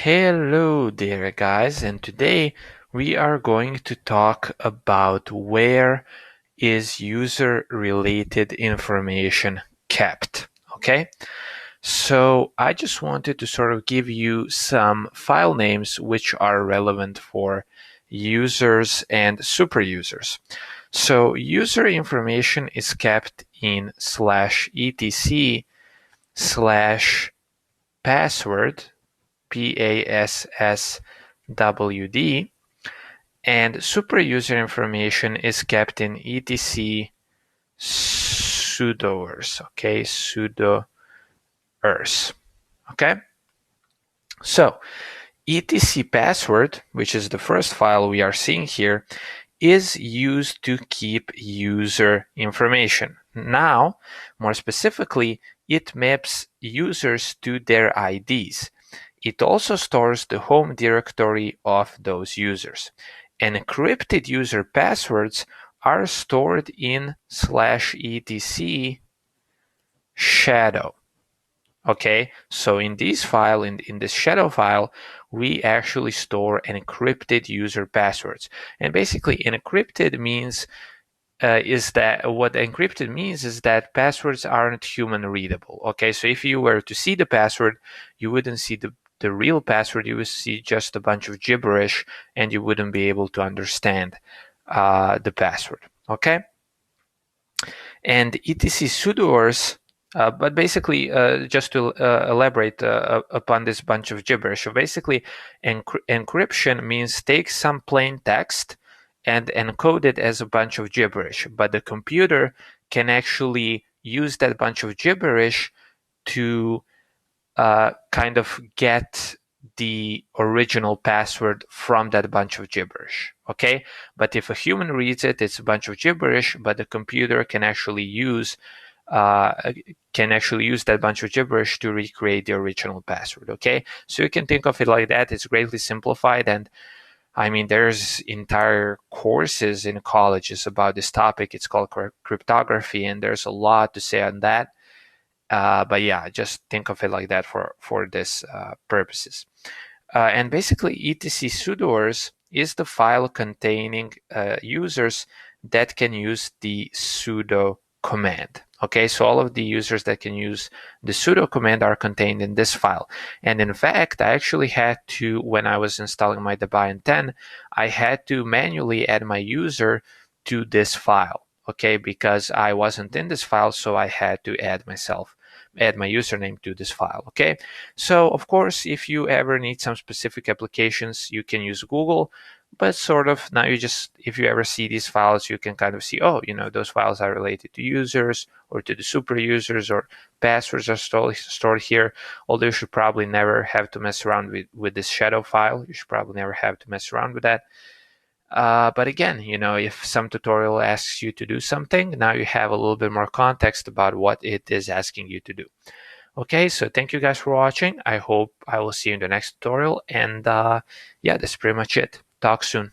Hello there guys, and today we are going to talk about where is user related information kept. Okay, so I just wanted to sort of give you some file names which are relevant for users and super users. So user information is kept in /etc/passwd, passwd, and superuser information is kept in etc sudoers. Okay, sudoers. Okay, so etc password, which is the first file we are seeing here, is used to keep user information. Now, more specifically, it maps users to their IDs. It also stores the home directory of those users. Encrypted user passwords are stored in /etc shadow. Okay, so in this file, in this shadow file, we actually store encrypted user passwords. And basically, encrypted means what encrypted means is that passwords aren't human readable. Okay, so if you were to see the password, you wouldn't see the real password, you would see just a bunch of gibberish and you wouldn't be able to understand the password. Okay, and etc sudoers, but basically just to elaborate upon this bunch of gibberish. So basically encryption means take some plain text and encode it as a bunch of gibberish, but the computer can actually use that bunch of gibberish to kind of get the original password from that bunch of gibberish. Okay, but if a human reads it, it's a bunch of gibberish, but the computer can actually use that bunch of gibberish to recreate the original password. Okay, so you can think of it like that. It's greatly simplified, and I mean, there's entire courses in colleges about this topic. It's called cryptography, and there's a lot to say on that. But yeah, just think of it like that for this purposes. And basically, etc sudoers is the file containing users that can use the sudo command. Okay, so all of the users that can use the sudo command are contained in this file. And in fact, I actually had to, when I was installing my Debian 10, I had to manually add my user to this file. Okay, because I wasn't in this file, so I had to add my username to this file. Okay, so of course, if you ever need some specific applications, you can use Google, but sort of now if you ever see these files, you can kind of see, oh, those files are related to users or to the super users, or passwords are stored here. Although you should probably never have to mess around with this shadow file. You should probably never have to mess around with that. But again, if some tutorial asks you to do something, now you have a little bit more context about what it is asking you to do. Okay, so thank you guys for watching. I hope I will see you in the next tutorial. And yeah, that's pretty much it. Talk soon.